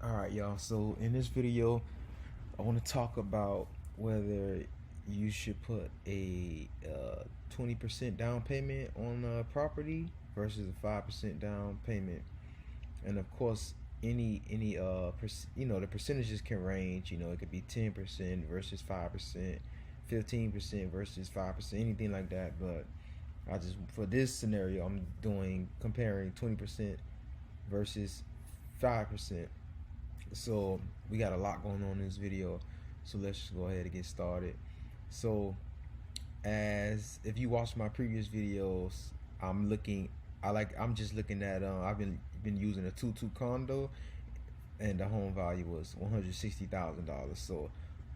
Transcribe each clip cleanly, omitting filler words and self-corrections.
Alright, y'all. So in this video, I want to talk about whether you should put a 20% down payment on a property versus a 5% down payment. And of course, the percentages can range. It could be 10% versus 5%, 15% versus 5%, anything like that. But I just for this scenario, I'm doing comparing 20% versus 5%. So we got a lot going on in this video, so let's just go ahead and get started. So as if you watch my previous videos, I'm just looking at I've been using a two condo, and the home value was $160,000. So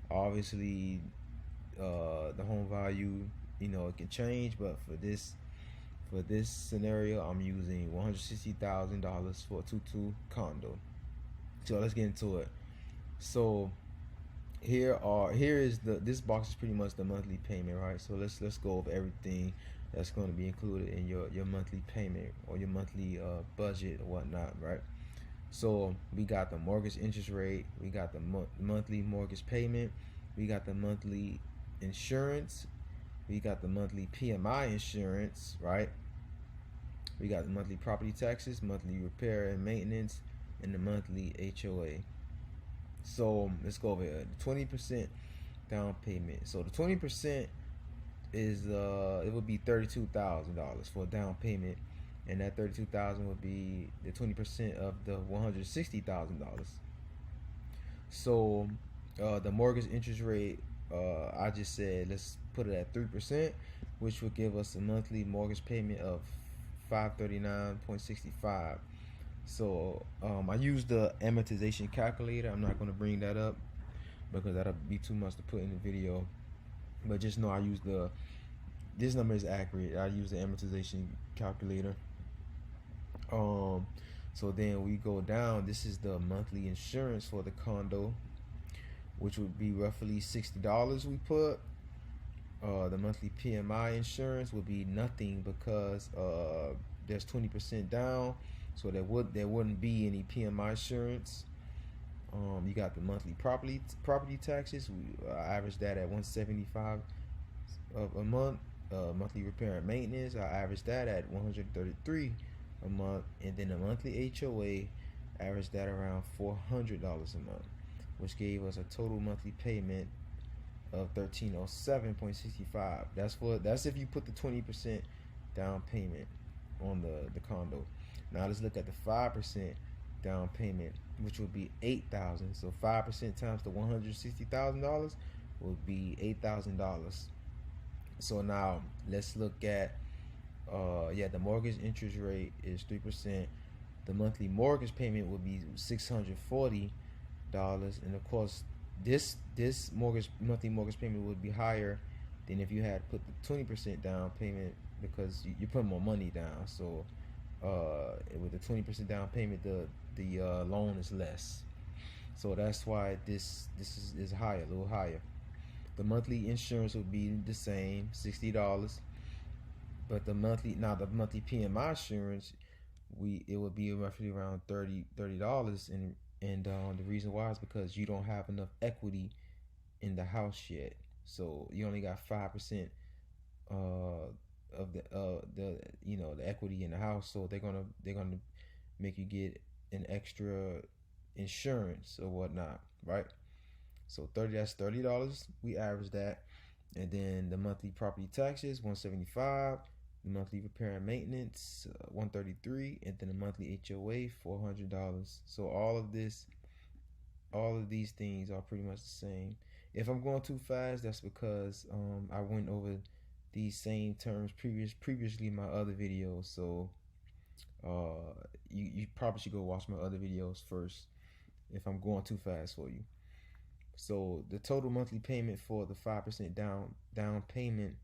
obviously, the home value, it can change, but for this scenario, I'm using $160,000 for a two condo. So let's get into it. So here is this box is pretty much the monthly payment, right? So let's go over everything that's going to be included in your monthly payment or your monthly budget or whatnot, right? So we got the mortgage interest rate, we got the monthly mortgage payment, we got the monthly insurance, we got the monthly PMI insurance, right? We got the monthly property taxes, monthly repair and maintenance, and the monthly HOA. So let's go over here. The 20% down payment. So the 20% is it would be $32,000 for a down payment, and that 32,000 would be the 20% of the $160,000. So the mortgage interest rate, I just said let's put it at 3%, which would give us a monthly mortgage payment of 539.65. So I use the amortization calculator. I'm not going to bring that up because that'll be too much to put in the video. But just know this number is accurate. I use the amortization calculator. So then we go down. This is the monthly insurance for the condo, which would be roughly $60 we put. The monthly PMI insurance would be nothing because there's 20% down, so there wouldn't be any PMI insurance. You got the monthly property taxes. We average that at $175 a month. Monthly repair and maintenance, I average that at $133 a month, and then the monthly HOA averaged that around $400 a month, which gave us a total monthly payment of $1,307.65. That's if you put the 20% down payment on the condo. Now let's look at the 5% down payment, which would be $8,000. So 5% times the $160,000 would be $8,000. So now let's look at the mortgage interest rate is 3%. The monthly mortgage payment would be $640, and of course this monthly mortgage payment would be higher than if you had put the 20% down payment, because you put more money down. So with the 20% down payment, the loan is less. So that's why this is higher, a little higher. The monthly insurance would be the same, $60, but the monthly PMI insurance, it would be roughly around $30, and the reason why is because you don't have enough equity in the house yet. So you only got 5% of the equity in the house. So they're gonna make you get an extra insurance or whatnot, right? So that's $30. We average that, and then the monthly property taxes $175, the monthly repair and maintenance $133, and then the monthly HOA $400. So all of these things are pretty much the same. If I'm going too fast, that's because I went over these same terms previously in my other videos. So you probably should go watch my other videos first if I'm going too fast for you. So the total monthly payment for the 5% down payment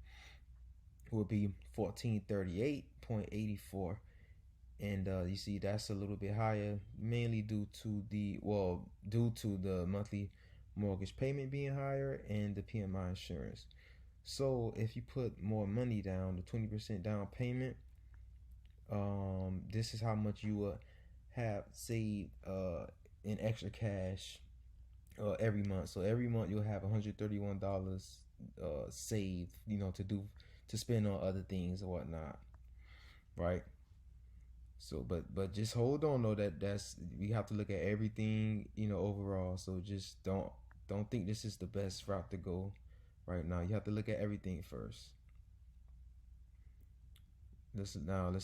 will be $1,438.84, and you see that's a little bit higher, mainly due to the monthly mortgage payment being higher and the PMI insurance. So if you put more money down, the 20% down payment, this is how much you would have saved in extra cash every month. So every month you'll have $131 saved, to spend on other things or whatnot, right? So, but just hold on though. That's we have to look at everything, overall. So just don't think this is the best route to go right now. You have to look at everything first. Let's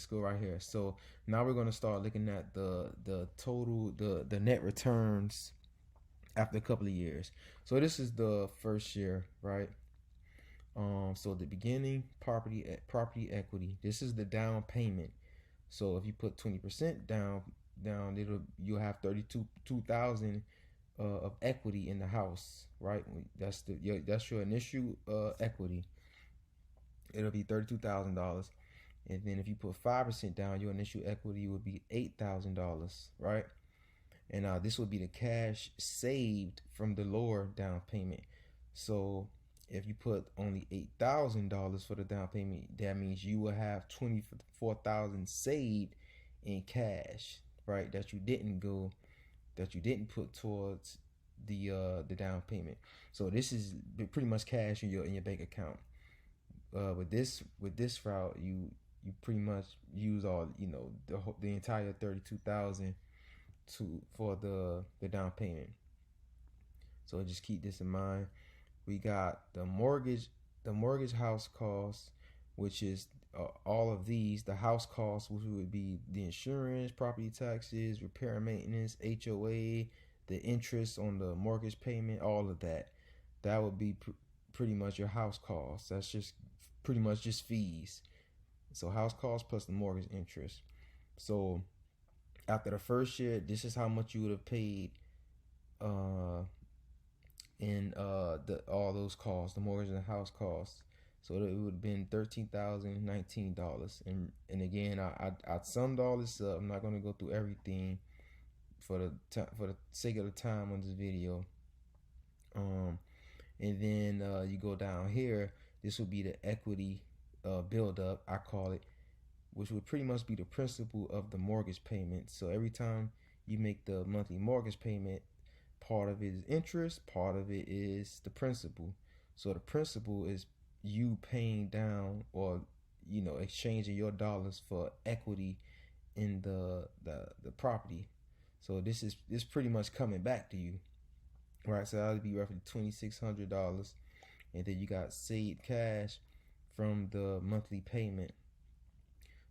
go right here. So now we're gonna start looking at the total the net returns after a couple of years. So this is the first year, right? So the beginning property equity. This is the down payment. So if you put 20% down, you'll have 32,000 of equity in the house, right? That's your initial equity. It'll be $32,000, and then if you put 5% down, your initial equity would be $8,000, right? And this would be the cash saved from the lower down payment. So if you put only $8,000 for the down payment, that means you will have 24,000 saved in cash, right? That you didn't put towards the down payment. So this is pretty much cash in your bank account. With this route, you pretty much use all the entire 32,000 for the down payment. So just keep this in mind. We got the mortgage house costs, which is all of these. The house costs, which would be the insurance, property taxes, repair and maintenance, HOA, the interest on the mortgage payment, all of that. That would be pretty much your house costs. That's just pretty much just fees. So house costs plus the mortgage interest. So after the first year, this is how much you would have paid in all those costs, the mortgage and the house costs. So it would have been $13,019. And again, I summed all this up. I'm not going to go through everything for the sake of the time on this video. And then you go down here. This would be the equity build up, I call it, which would pretty much be the principal of the mortgage payment. So every time you make the monthly mortgage payment, part of it is interest, part of it is the principal. So the principal is you paying down or exchanging your dollars for equity in the property. So this is pretty much coming back to you, right? So that would be roughly $2,600, and then you got saved cash from the monthly payment.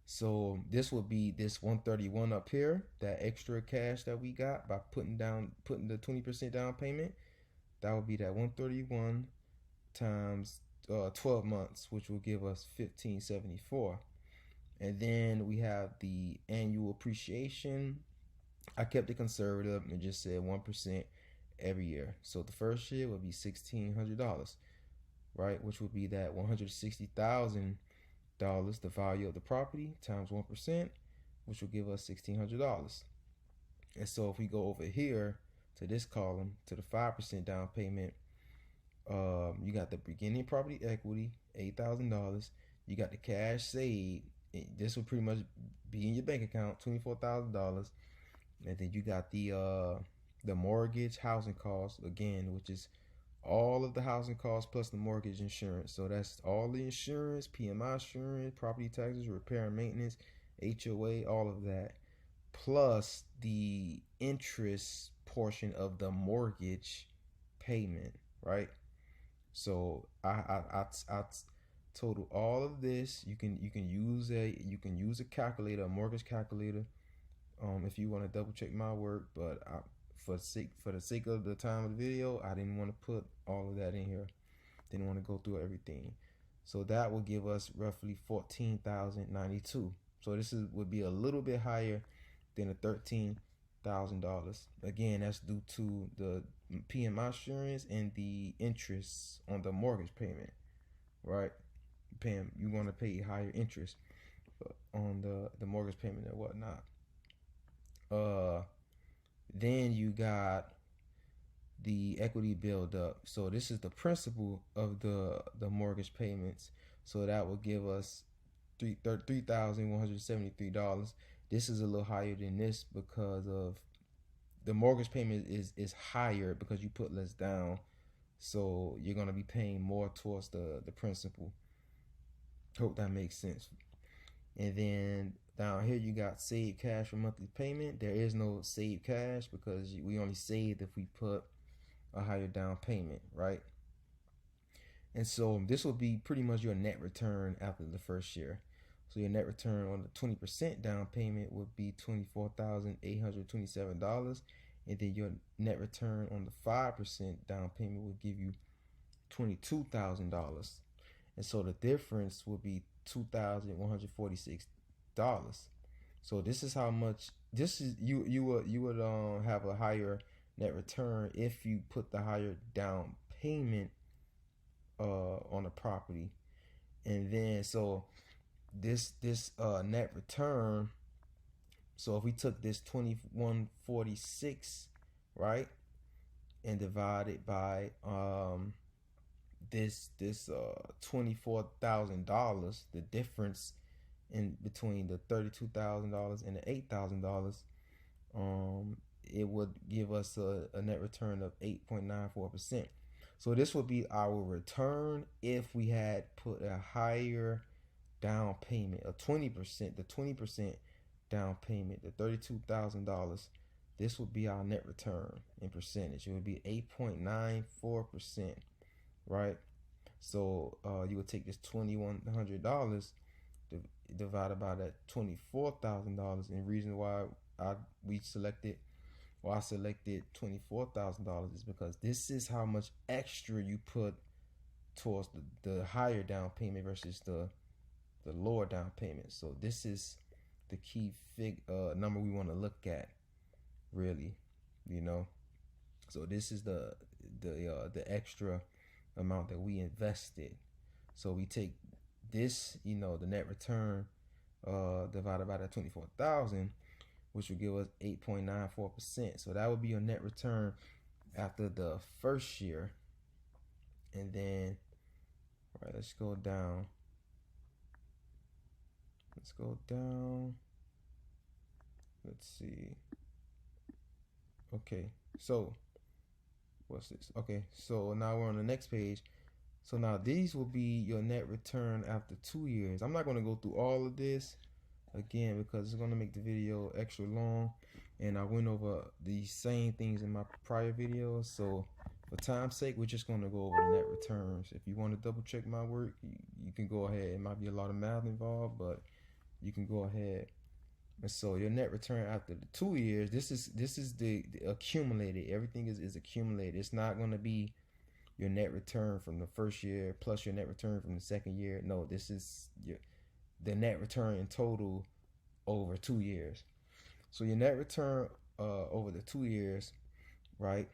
So this would be this 131 up here, that extra cash that we got by putting the 20% down payment. That would be that 131 times 12 months, which will give us 1574. And then we have the annual appreciation. I kept it conservative and just said 1% every year. So the first year would be $1,600, right? Which would be that $160,000, the value of the property, times 1%, which will give us $1,600. And so if we go over here to this column, to the 5% down payment, you got the beginning property equity, $8,000. You got the cash saved. This will pretty much be in your bank account, $24,000. And then you got the mortgage housing costs again, which is all of the housing costs plus the mortgage insurance. So that's all the insurance, PMI insurance, property taxes, repair and maintenance, HOA, all of that, plus the interest portion of the mortgage payment, right? So I total all of this. You can use a calculator, a mortgage calculator, if you want to double check my work. But for the sake of the time of the video, I didn't want to put all of that in here. Didn't want to go through everything. So that will give us roughly $14,092. So this would be a little bit higher than the $13,000. Again, that's due to the PMI insurance and the interest on the mortgage payment, right? You want to pay higher interest on the mortgage payment and whatnot. Then you got the equity build up. So this is the principal of the mortgage payments. So that will give us $3,173. This is a little higher than this because of the mortgage payment is higher because you put less down, so you're gonna be paying more towards the principal. Hope that makes sense. And then down here you got save cash for monthly payment. There is no save cash because we only saved if we put a higher down payment, right? And so this will be pretty much your net return after the first year. So your net return on the 20% down payment would be $24,827. And then your net return on the 5% down payment would give you $22,000. And so the difference will be $2,146. So this is how much this is you would have a higher net return if you put the higher down payment on a property. And then so this net return, so if we took this 2146, right, and divided by this $24,000, the difference in between the $32,000 and the $8,000, it would give us a net return of 8.94%. So this would be our return if we had put a higher down payment, a 20%, the 20% down payment, the $32,000. This would be our net return in percentage. It would be 8.94%, right? So you would take this $2,100 divided by that $24,000. And the reason why I selected $24,000 is because this is how much extra you put towards the higher down payment versus the lower down payment. So this is the key number we want to look at, really, you know. So this is the extra amount that we invested. So we take this, you know, the net return divided by that 24,000, which will give us 8.94%. So that would be your net return after the first year. And then, all right, let's go down. Let's go down. Let's see. Okay, so what's this? Okay, so now we're on the next page. So now these will be your net return after 2 years. I'm not going to go through all of this again because it's going to make the video extra long, and I went over the same things in my prior videos. So for time's sake, we're just going to go over the net returns. If you want to double check my work, you can go ahead. It might be a lot of math involved, but you can go ahead. And so your net return after the 2 years, this is the accumulated. Everything is accumulated. It's not going to be your net return from the first year plus your net return from the second year. No, this is the net return in total over 2 years. So your net return over the 2 years, right,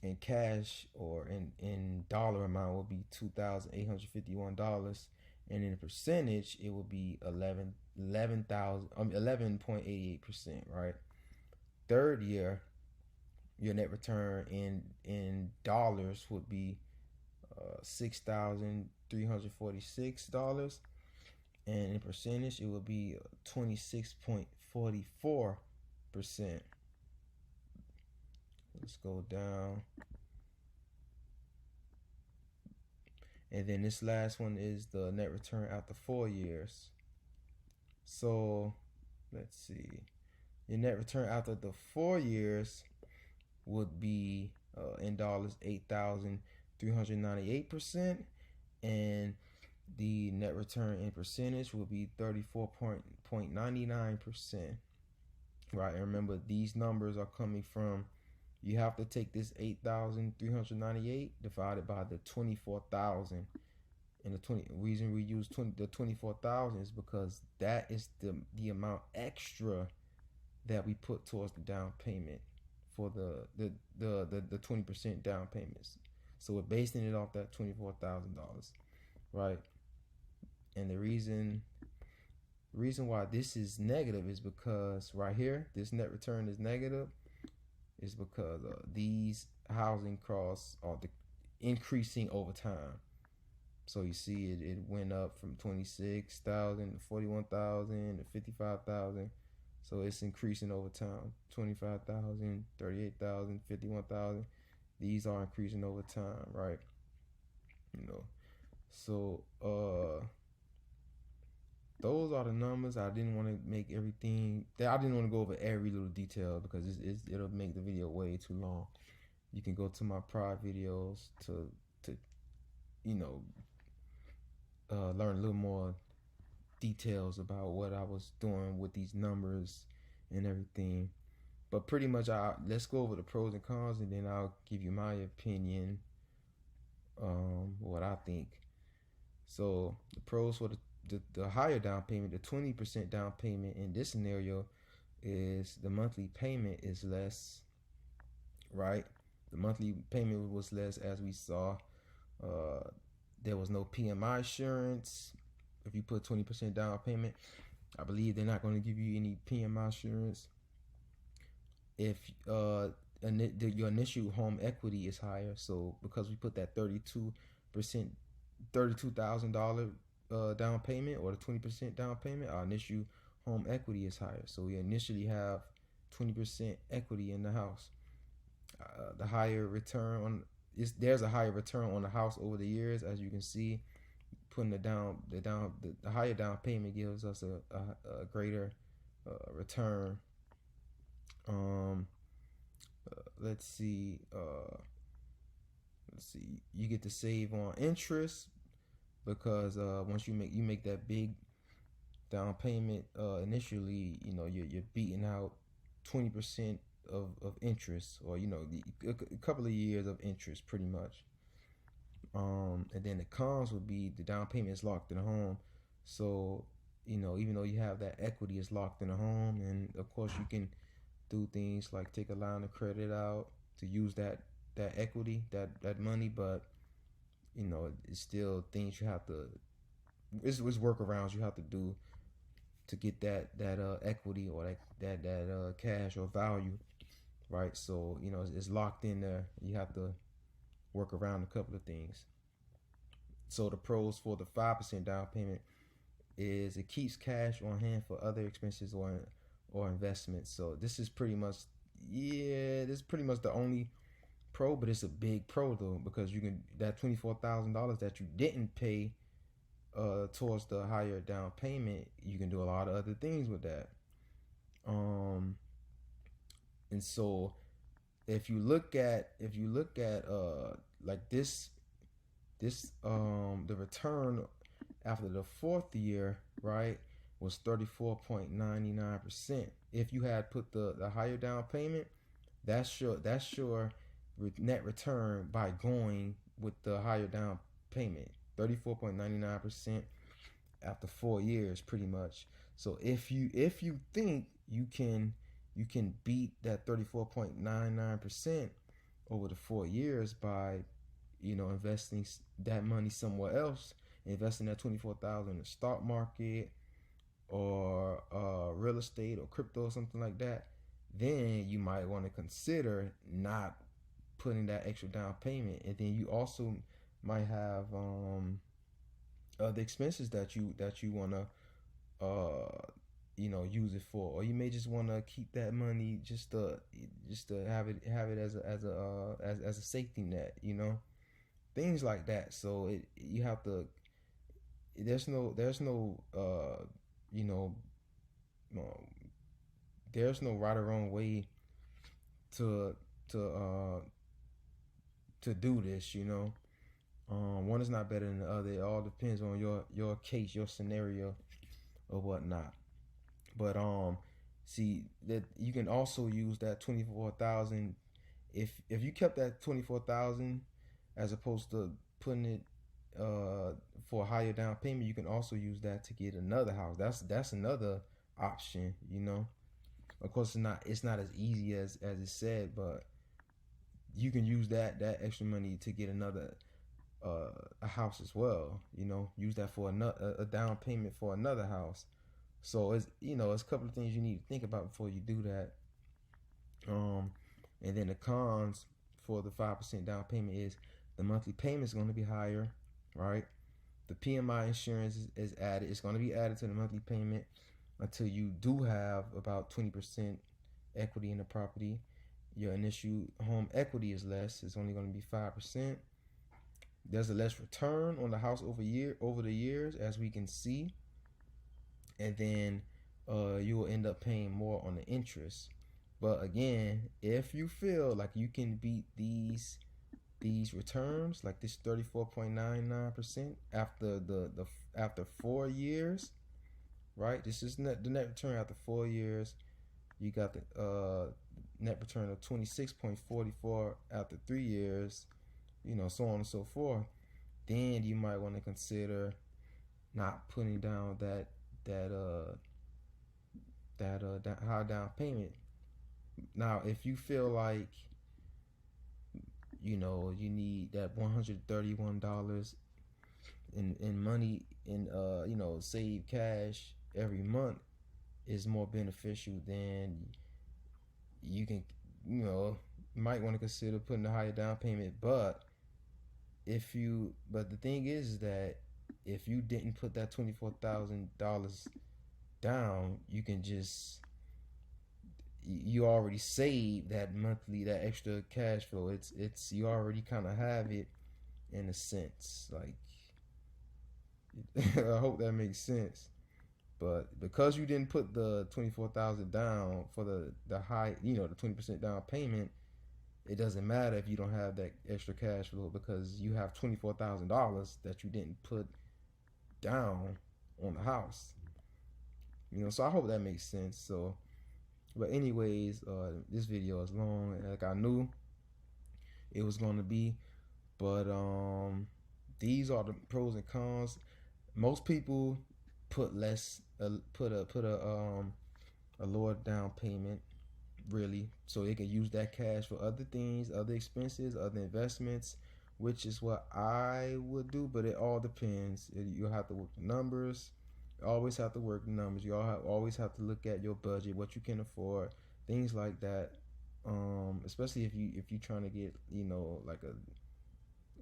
in cash or in dollar amount will be $2,851, and in percentage it will be 11.88%, right? Third year, your net return in dollars would be $6,346, and in percentage it would be 26.44%. Let's go down. And then this last one is the net return after 4 years. So let's see. Your net return after the 4 years would be in dollars 8,398%, and the net return in percentage will be 34.99%. Right, and remember these numbers are coming from, you have to take this 8,398 divided by the 24,000. And the reason we use the 24,000 is because that is the amount extra that we put towards the down payment for the 20% down payments. So we're basing it off that $24,000, right? And the reason why this is negative is because right here, this net return is negative, is because these housing costs are increasing over time. So you see it went up from 26,000 to 41,000 to 55,000. So it's increasing over time. 25,000, 38,000, 51,000. These are increasing over time, right? You know. So those are the numbers. I didn't want to make everything that I didn't want to go over every little detail because it'll make the video way too long. You can go to my prior videos to you know learn a little more details about what I was doing with these numbers and everything. But pretty much, let's go over the pros and cons, and then I'll give you my opinion, what I think. So the pros for the higher down payment, the 20% down payment in this scenario, is the monthly payment is less, right? The monthly payment was less, as we saw. There was no PMI insurance. If you put 20% down payment, I believe they're not going to give you any PMI insurance. If your initial home equity is higher, so because we put that $32,000 down payment, or the 20% down payment, our initial home equity is higher. So we initially have 20% equity in the house. The higher return on there's a higher return on the house over the years, as you can see. Putting the higher down payment gives us a greater return. Let's see. You get to save on interest because once you make that big down payment initially, you're beating out 20% of interest, or a couple of years of interest, pretty much. And then the cons would be the down payment is locked in a home, so even though you have that equity, is locked in a home, and of course you can do things like take a line of credit out to use that equity, that money, but it's still things you have to, it's workarounds you have to do to get that equity, or that cash or value, right? So it's locked in there. You have to work around a couple of things. So the pros for the 5% down payment is it keeps cash on hand for other expenses or investments. So this is pretty much the only pro, but it's a big pro though, because you can, that $24,000 that you didn't pay towards the higher down payment, you can do a lot of other things with that. And so if you look at like this the return after the fourth year, right, was 34.99%. If you had put the higher down payment, that's your net return by going with the higher down payment, 34.99% after 4 years, pretty much. So if you think you can beat that 34.99% over the 4 years by investing that money somewhere else, investing that 24,000 in the stock market, or real estate, or crypto, or something like that, then you might want to consider not putting that extra down payment. And then you also might have other expenses that you want to use it for, or you may just want to keep that money just to have it as a safety net, things like that. So you have to, there's no there's no right or wrong way to do this. One is not better than the other. It all depends on your case, your scenario, or whatnot. But see that you can also use that 24,000 if you kept that 24,000 as opposed to putting it for a higher down payment. You can also use that to get another house. That's another option. Of course, it's not as easy as it said, but you can use that extra money to get another a house as well. Use that for a down payment for another house. So it's it's a couple of things you need to think about before you do that. And then the cons for the 5% down payment is the monthly payment is going to be higher, right? The PMI insurance is added. It's going to be added to the monthly payment. until you do have about 20% equity in the property. Your initial home equity is less. It's only going to be 5%. There's a less return on the house over the years, as we can see, and then you will end up paying more on the interest. But again, if you feel like you can beat these returns, like this 34.99% after after 4 years, right? This is the net return after 4 years. You got the net return of 26.44 after 3 years, so on and so forth. Then you might want to consider not putting down that high down payment. Now, if you feel like you need that $131 in money in save cash every month is more beneficial, then you can might want to consider putting a higher down payment. But the thing is that if you didn't put that $24,000 down, you already saved that extra cash flow. It's you already kind of have it in a sense. Like, I hope that makes sense. But because you didn't put the 24,000 down for the high, the 20% down payment, it doesn't matter if you don't have that extra cash flow, because you have $24,000 that you didn't put down on the house. So I hope that makes sense. So, but anyways, this video is long, like I knew it was going to be. But these are the pros and cons. Most people put a lower down payment, really, so they can use that cash for other things, other expenses, other investments, which is what I would do. But it all depends. You'll have to work the numbers. You always have to work the numbers. You always have to look at your budget, what you can afford, things like that. Especially if you're trying to get like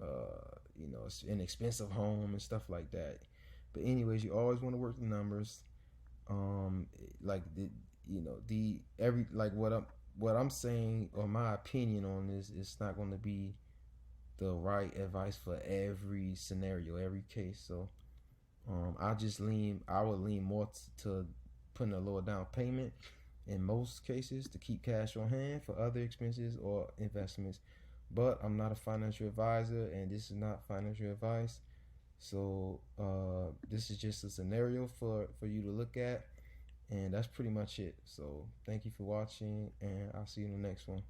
an expensive home and stuff like that. But anyways, you always want to work the numbers. Like what I'm saying, or my opinion on this, it's not going to be the right advice for every scenario, every case. So I would lean more to putting a lower down payment in most cases to keep cash on hand for other expenses or investments. But I'm not a financial advisor, and this is not financial advice. So this is just a scenario for you to look at, and that's pretty much it. So thank you for watching, and I'll see you in the next one.